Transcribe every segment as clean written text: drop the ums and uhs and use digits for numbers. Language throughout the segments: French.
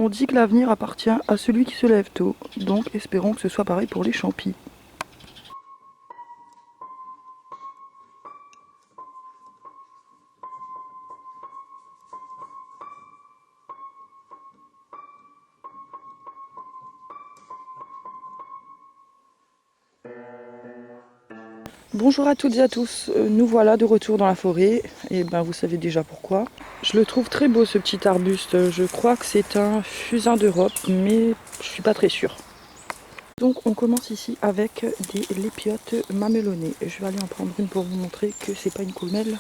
On dit que l'avenir appartient à celui qui se lève tôt, donc espérons que ce soit pareil pour les champis. Bonjour à toutes et à tous, nous voilà de retour dans la forêt, et ben vous savez déjà pourquoi. Je le trouve très beau ce petit arbuste, je crois que c'est un fusain d'Europe, mais je suis pas très sûre. Donc on commence ici avec des lépiotes mamelonnées. Je vais aller en prendre une pour vous montrer que c'est pas une coulmelle.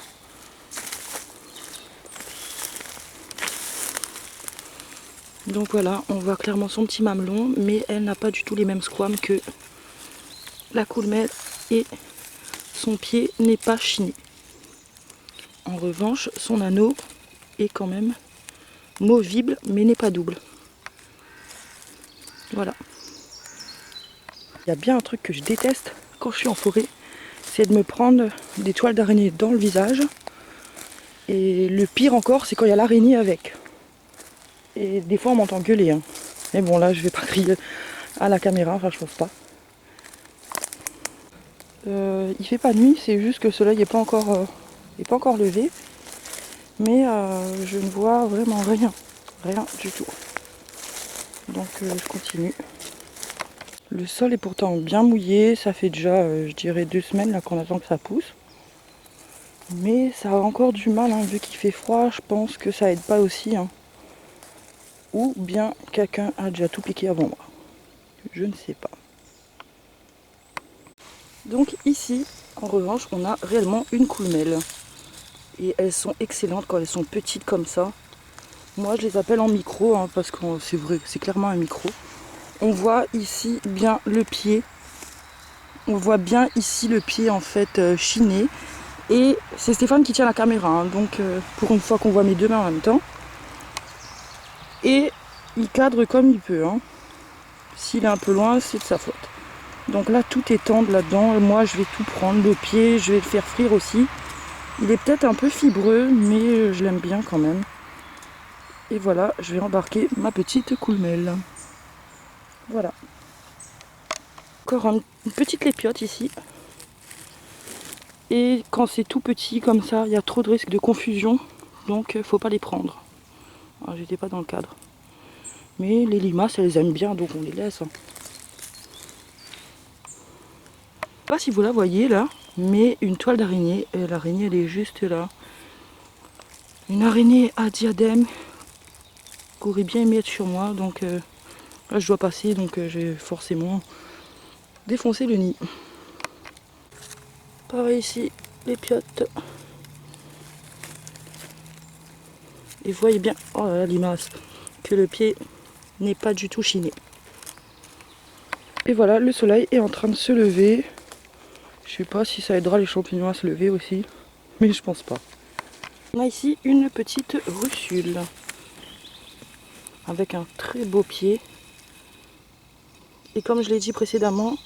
Donc voilà, on voit clairement son petit mamelon, mais elle n'a pas du tout les mêmes squames que la coulmelle et son pied n'est pas chiné. En revanche, son anneau est quand même movible, mais n'est pas double. Voilà. Il y a bien un truc que je déteste quand je suis en forêt, c'est de me prendre des toiles d'araignée dans le visage. Et le pire encore, c'est quand il y a l'araignée avec. Et des fois, on m'entend gueuler. Hein. Mais bon, là, je vais pas crier à la caméra, enfin, je pense pas. Il fait pas nuit, c'est juste que le soleil n'est pas encore levé. Mais je ne vois vraiment rien du tout. Donc je continue. Le sol est pourtant bien mouillé, ça fait déjà je dirais 2 semaines là qu'on attend que ça pousse. Mais ça a encore du mal, hein, vu qu'il fait froid, je pense que ça aide pas aussi. Hein. Ou bien quelqu'un a déjà tout piqué avant moi. Je ne sais pas. Donc ici, en revanche, on a réellement une coulmelle. Et elles sont excellentes quand elles sont petites comme ça. Moi je les appelle en micro, hein, parce que c'est vrai, c'est clairement un micro. On voit ici bien le pied. On voit bien ici le pied en fait chiné. Et c'est Stéphane qui tient la caméra, hein, donc pour une fois qu'on voit mes deux mains en même temps. Et il cadre comme il peut. Hein. S'il est un peu loin, c'est de sa faute. Donc là tout est tendre là-dedans. Moi je vais tout prendre, le pied, je vais le faire frire aussi. Il est peut-être un peu fibreux, mais je l'aime bien quand même. Et voilà, je vais embarquer ma petite coulmelle. Voilà. Encore une petite lépiote ici. Et quand c'est tout petit comme ça, il y a trop de risques de confusion. Donc faut pas les prendre. Alors, j'étais pas dans le cadre. Mais les limaces, elles aiment bien, donc on les laisse. Hein. Je sais pas si vous la voyez là, mais une toile d'araignée. Et l'araignée, elle est juste là. Une araignée à diadème qui aurait bien aimé être sur moi. Donc là, je dois passer, donc j'ai forcément défoncé le nid. Pareil ici, les piottes. Et vous voyez bien, oh là là, limace, que le pied n'est pas du tout chiné. Et voilà, le soleil est en train de se lever. Je sais pas si ça aidera les champignons à se lever aussi, mais je pense pas. On a ici une petite russule avec un très beau pied. Et comme je l'ai dit précédemment,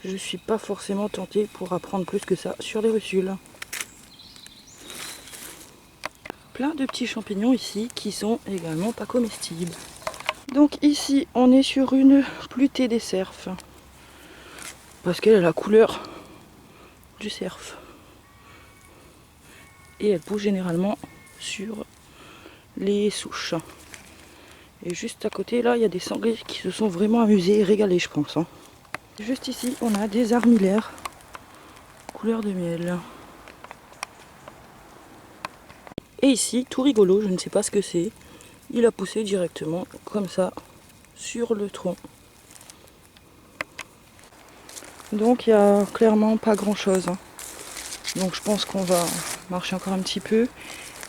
je suis pas forcément tentée pour apprendre plus que ça sur les russules. Plein de petits champignons ici qui sont également pas comestibles. Donc ici on est sur une plutée des cerfs. Parce qu'elle a la couleur du cerf. Et elle pousse généralement sur les souches. Et juste à côté là il y a des sangliers qui se sont vraiment amusés et régalés je pense. Hein. Juste ici on a des armillaires couleur de miel. Et ici, tout rigolo, je ne sais pas ce que c'est, il a poussé directement comme ça sur le tronc. Donc il n'y a clairement pas grand chose. Hein. Donc je pense qu'on va marcher encore un petit peu.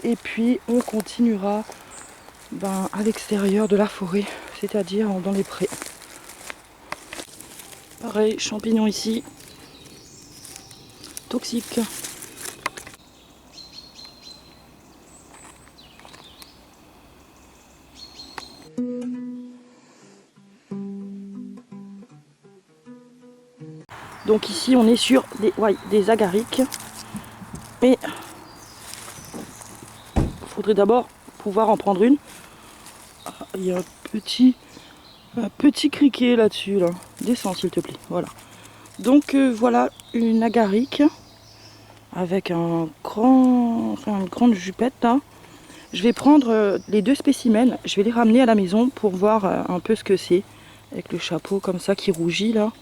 Et puis on continuera à l'extérieur de la forêt, c'est-à-dire dans les prés. Pareil, champignons ici, toxiques. Donc ici on est sur des agarics. Mais il faudrait d'abord pouvoir en prendre une. il y a un petit criquet là-dessus. Là. Descends s'il te plaît. Voilà. Donc voilà une agaric avec une grande jupette là. Je vais prendre les 2 spécimens, je vais les ramener à la maison pour voir un peu ce que c'est. Avec le chapeau comme ça qui rougit là.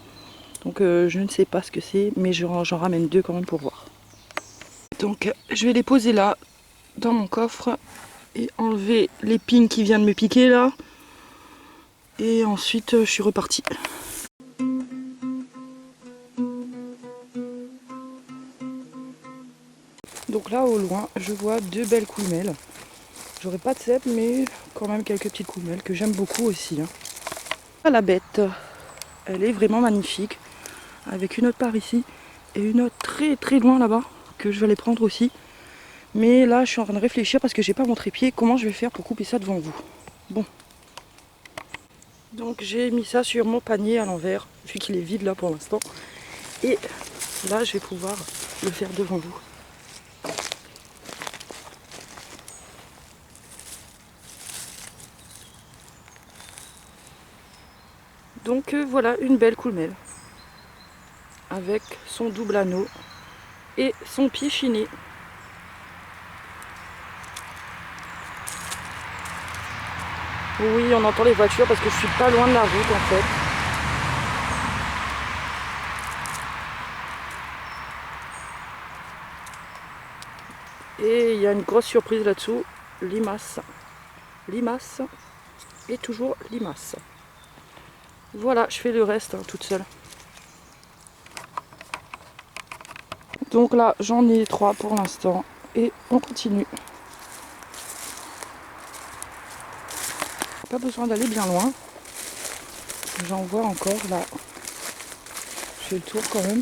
Donc je ne sais pas ce que c'est, mais j'en ramène 2 quand même pour voir. Donc je vais les poser là, dans mon coffre, et enlever l'épine qui vient de me piquer là. Et ensuite je suis repartie. Donc là au loin, je vois 2 belles coulmelles. J'aurais pas de cèpe, mais quand même quelques petites coulmelles que j'aime beaucoup aussi. Hein. La bête, elle est vraiment magnifique. Avec une autre par ici et une autre très très loin là-bas que je vais aller prendre aussi. Mais là je suis en train de réfléchir parce que j'ai pas mon trépied. Comment je vais faire pour couper ça devant vous? Bon. Donc j'ai mis ça sur mon panier à l'envers, vu qu'il est vide là pour l'instant. Et là je vais pouvoir le faire devant vous. Donc voilà une belle coulmelle avec son double anneau et son pied chiné. Oui, on entend les voitures parce que je suis pas loin de la route en fait. Et il y a une grosse surprise là-dessous, limace. Limace et toujours limace. Voilà, je fais le reste hein, toute seule. Donc là, j'en ai 3 pour l'instant et on continue. Pas besoin d'aller bien loin. J'en vois encore là. Je fais le tour quand même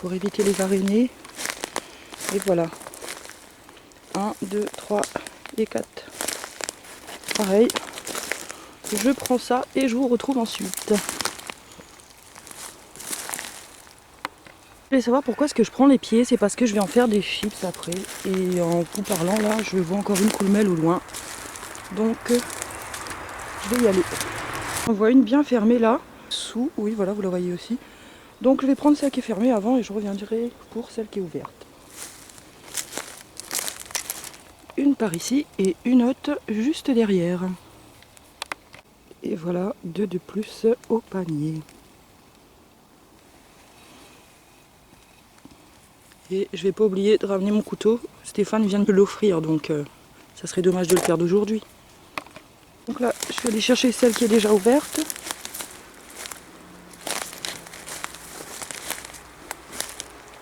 pour éviter les araignées. Et voilà. 1, 2, 3 et 4. Pareil. Je prends ça et je vous retrouve ensuite. Vous voulez savoir pourquoi est-ce que je prends les pieds? C'est parce que je vais en faire des chips après. Et en vous parlant là, je vois encore une coulmelle au loin. Donc je vais y aller. On voit une bien fermée là. Sous, oui voilà, vous la voyez aussi. Donc je vais prendre celle qui est fermée avant et je reviendrai pour celle qui est ouverte. Une par ici et une autre juste derrière. Et voilà, 2 de plus au panier. Et je vais pas oublier de ramener mon couteau. Stéphane vient de me l'offrir, donc ça serait dommage de le perdre aujourd'hui. Donc là, je vais aller chercher celle qui est déjà ouverte.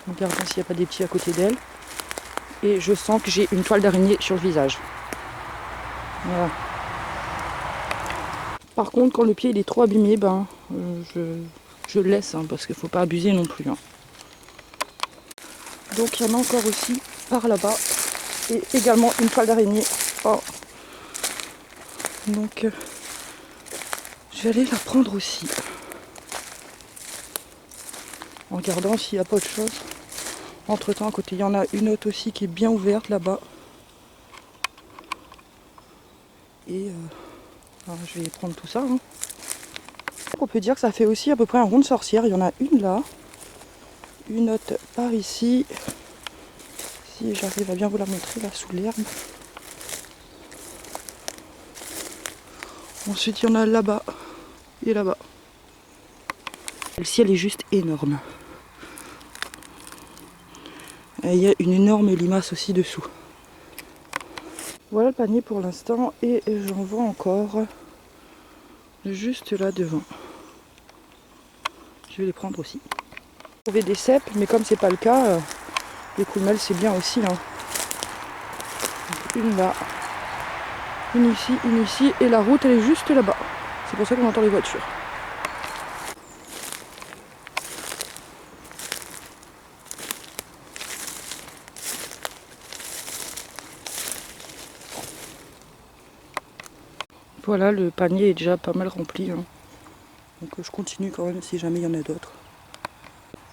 Regardons s'il n'y a pas des petits à côté d'elle. Et je sens que j'ai une toile d'araignée sur le visage. Voilà. Par contre, quand le pied il est trop abîmé, ben, je le laisse, hein, parce qu'il ne faut pas abuser non plus. Hein. Donc il y en a encore aussi par là-bas. Et également une toile d'araignée. Oh. Donc je vais aller la prendre aussi. En regardant s'il n'y a pas autre chose. Entre temps à côté, il y en a une autre aussi qui est bien ouverte là-bas. Et je vais prendre tout ça. Hein. On peut dire que ça fait aussi à peu près un rond de sorcière. Il y en a une là. Une autre par ici. Si j'arrive à bien vous la montrer là sous l'herbe. Ensuite il y en a là-bas et là-bas. Celle-ci elle est juste énorme. Et il y a une énorme limace aussi dessous. Voilà le panier pour l'instant et j'en vois encore juste là devant. Je vais les prendre aussi. Trouver des cèpes, mais comme c'est pas le cas, les coulmelles c'est bien aussi. Hein. Une là, une ici et la route elle est juste là-bas. C'est pour ça qu'on entend les voitures. Voilà, le panier est déjà pas mal rempli. Hein. Donc je continue quand même si jamais il y en a d'autres.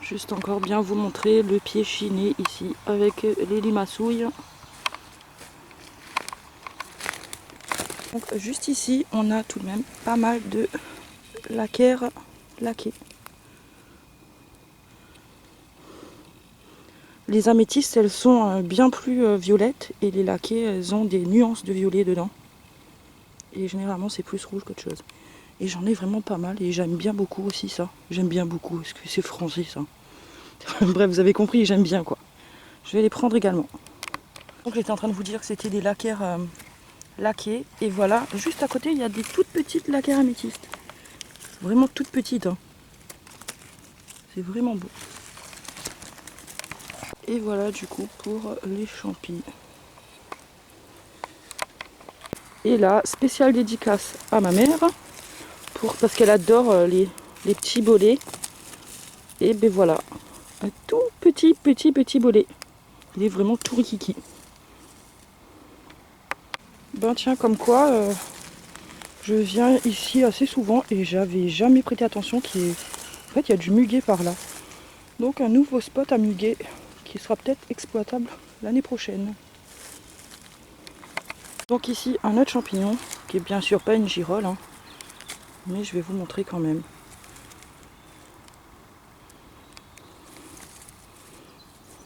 Juste encore bien vous montrer le pied chiné ici avec les limaçouilles. Donc juste ici, on a tout de même pas mal de lacquers laqués. Les améthystes, elles sont bien plus violettes et les laquées, elles ont des nuances de violet dedans. Et généralement, c'est plus rouge qu'autre chose. Et j'en ai vraiment pas mal et j'aime bien beaucoup aussi ça. J'aime bien beaucoup, parce que c'est français ça. Bref, vous avez compris, j'aime bien quoi. Je vais les prendre également. Donc j'étais en train de vous dire que c'était des lacquers laqués. Et voilà, juste à côté, il y a des toutes petites lacquers améthystes. Vraiment toutes petites. Hein. C'est vraiment beau. Et voilà du coup pour les champis. Et là, spéciale dédicace à ma mère, parce qu'elle adore les petits bolets. Et ben voilà, un tout petit bolet. Il est vraiment tout rikiki. Ben tiens, comme quoi, je viens ici assez souvent et j'avais jamais prêté attention en fait, il y a du muguet par là. Donc un nouveau spot à muguet qui sera peut-être exploitable l'année prochaine. Donc ici un autre champignon qui est bien sûr pas une girole, hein, mais je vais vous montrer quand même.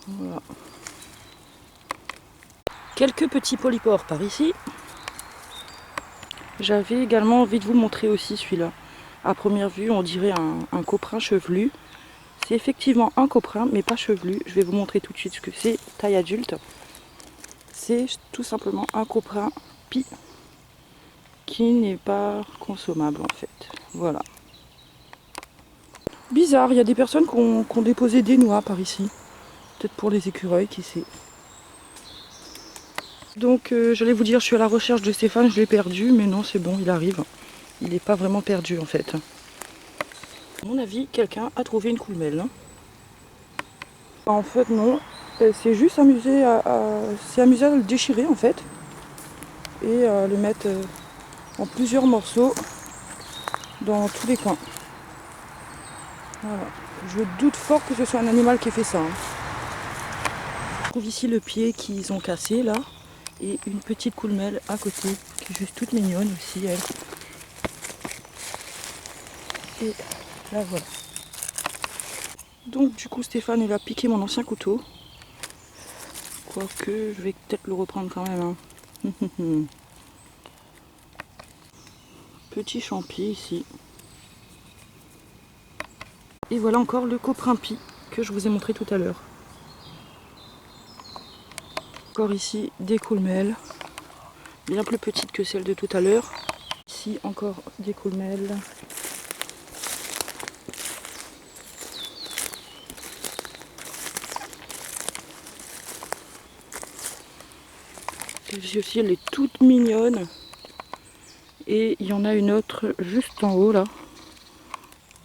Voilà. Quelques petits polypores par ici. J'avais également envie de vous montrer aussi celui-là. À première vue, on dirait un coprin chevelu. C'est effectivement un coprin, mais pas chevelu. Je vais vous montrer tout de suite ce que c'est, taille adulte. C'est tout simplement un coprin pie qui n'est pas consommable en fait. Voilà. Bizarre, il y a des personnes qui ont déposé des noix par ici. Peut-être pour les écureuils, qui sait. Donc j'allais vous dire, je suis à la recherche de Stéphane, je l'ai perdu, mais non, c'est bon, il arrive. Il n'est pas vraiment perdu en fait. À mon avis, quelqu'un a trouvé une coulmelle. Hein. En fait, non. Elle s'est juste amusée à le déchirer en fait. Et à le mettre en plusieurs morceaux dans tous les coins. Voilà. Je doute fort que ce soit un animal qui ait fait ça. Hein. Je trouve ici le pied qu'ils ont cassé là. Et une petite coulmelle à côté, qui est juste toute mignonne aussi elle. Et là voilà. Donc du coup Stéphane il a piqué mon ancien couteau. Quoique je vais peut-être le reprendre quand même. Hein. Petit champi ici. Et voilà encore le coprimpi que je vous ai montré tout à l'heure. Encore ici des coulmelles. Bien plus petites que celles de tout à l'heure. Ici encore des coulmelles. Celle-ci aussi elle est toute mignonne. Et il y en a une autre juste en haut là.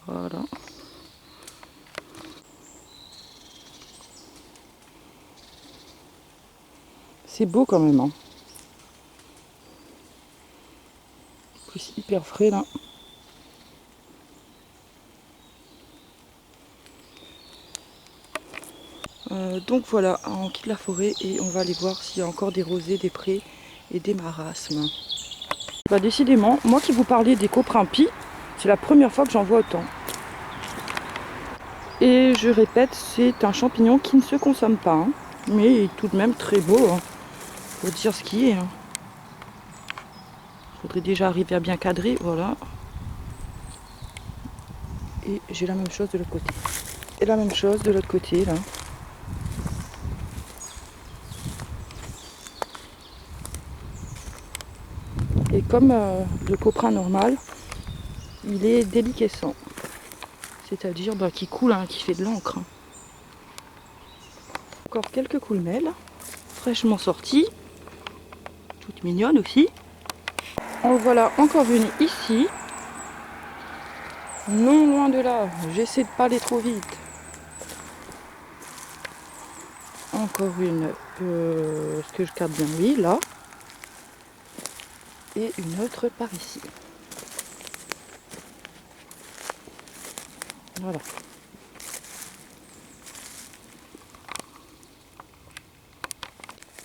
Voilà. C'est beau quand même. Hein. C'est hyper frais là. Donc voilà, on quitte la forêt et on va aller voir s'il y a encore des rosées, des prés et des marasmes. Bah décidément, moi qui vous parlais des coprimpis, c'est la première fois que j'en vois autant. Et je répète, c'est un champignon qui ne se consomme pas, hein, mais tout de même très beau, hein, faut dire ce qui est. Hein. Faudrait déjà arriver à bien cadrer, voilà. Et j'ai la même chose de l'autre côté. Et la même chose de l'autre côté, là. Et comme le coprin normal, il est déliquescent. C'est-à-dire qui coule, hein, qui fait de l'encre. Encore quelques coulmelles, fraîchement sorties. Toute mignonne aussi. En voilà encore une ici. Non loin de là, j'essaie de pas aller trop vite. Encore une, est-ce que je capte bien? Oui, là. Et une autre par ici. Voilà.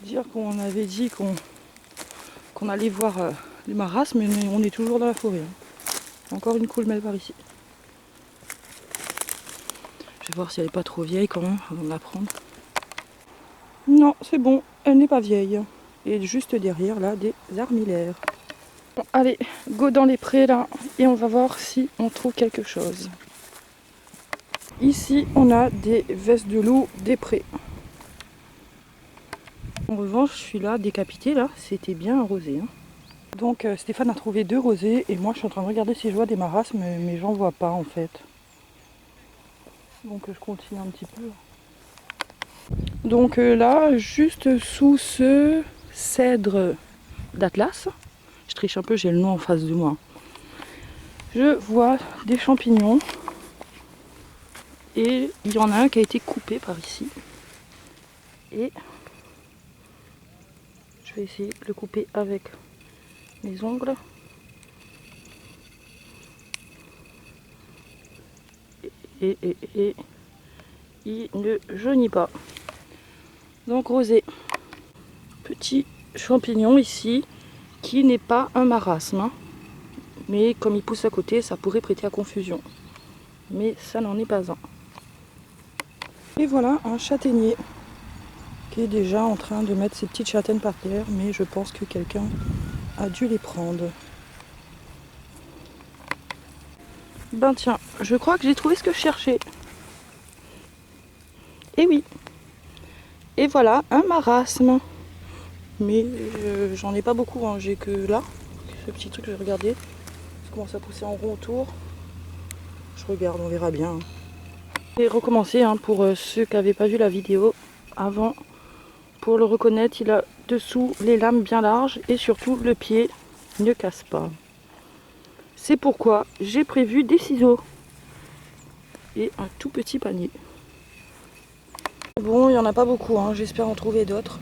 Dire qu'on avait dit qu'on allait voir les marasmes, mais on est toujours dans la forêt. Hein. Encore une coulmelle par ici. Je vais voir si elle n'est pas trop vieille quand même avant de la prendre. Non, c'est bon, elle n'est pas vieille. Et juste derrière là, des armillaires. Bon, allez, go dans les prés là, et on va voir si on trouve quelque chose. Ici, on a des vestes de loup des prés. En revanche, celui-là, décapité, là, c'était bien un rosé. Hein. Donc Stéphane a trouvé 2 rosés, et moi je suis en train de regarder si je vois des marasmes, mais j'en vois pas en fait. Donc je continue un petit peu. Donc là, juste sous ce cèdre d'Atlas, je triche un peu, j'ai le nom en face de moi. Je vois des champignons. Et il y en a un qui a été coupé par ici. Et je vais essayer de le couper avec mes ongles. Et il ne jaunit pas. Donc rosé. Petit champignon ici qui n'est pas un marasme. Hein. Mais comme il pousse à côté, ça pourrait prêter à confusion. Mais ça n'en est pas un. Et voilà un châtaignier qui est déjà en train de mettre ses petites châtaignes par terre, mais je pense que quelqu'un a dû les prendre. Ben tiens, je crois que j'ai trouvé ce que je cherchais. Et oui. Et voilà, un marasme. Mais j'en ai pas beaucoup, hein. J'ai que là, ce petit truc, je vais regarder. Ça commence à pousser en rond autour. Je regarde, on verra bien. Je vais recommencer hein, pour ceux qui n'avaient pas vu la vidéo avant. Pour le reconnaître, il a dessous les lames bien larges et surtout le pied ne casse pas. C'est pourquoi j'ai prévu des ciseaux et un tout petit panier. Bon, il n'y en a pas beaucoup, hein. J'espère en trouver d'autres.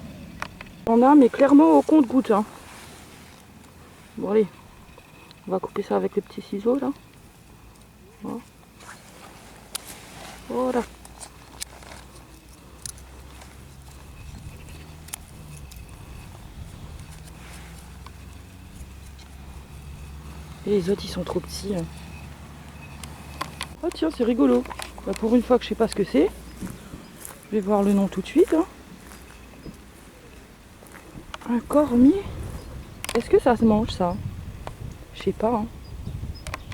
Il y en a, mais clairement au compte-gouttes. Hein. Bon, allez, on va couper ça avec les petits ciseaux là. Voilà. Et les autres, ils sont trop petits. Oh tiens, c'est rigolo. Bah, pour une fois que je sais pas ce que c'est, je vais voir le nom tout de suite. Hein. Un cormier. Est-ce que ça se mange ça? Je sais pas. Hein.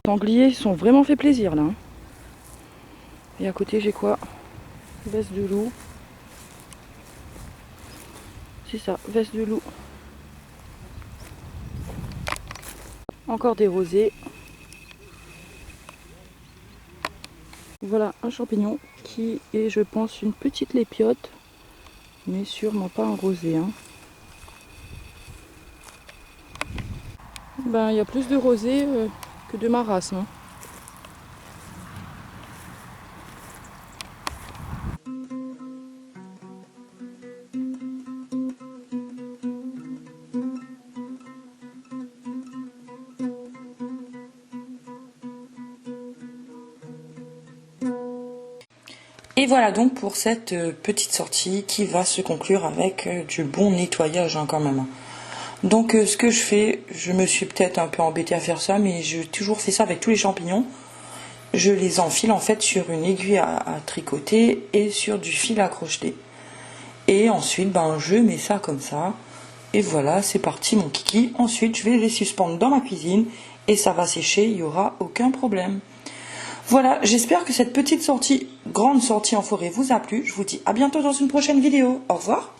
Les sangliers sont vraiment fait plaisir là. Hein. Et à côté j'ai quoi? Veste de loup. C'est ça, veste de loup. Encore des rosés. Voilà un champignon qui est, je pense, une petite lépiote, mais sûrement pas un rosé. Hein. Ben, il y a plus de rosés que de marasmes. Hein. Et voilà donc pour cette petite sortie qui va se conclure avec du bon nettoyage hein, quand même. Donc ce que je fais, je me suis peut-être un peu embêtée à faire ça, mais j'ai toujours fait ça avec tous les champignons. Je les enfile en fait sur une aiguille à tricoter et sur du fil à crocheter. Et ensuite ben, je mets ça comme ça. Et voilà, c'est parti mon kiki. Ensuite je vais les suspendre dans ma cuisine et ça va sécher, il n'y aura aucun problème. Voilà, j'espère que cette petite sortie, grande sortie en forêt vous a plu. Je vous dis à bientôt dans une prochaine vidéo. Au revoir.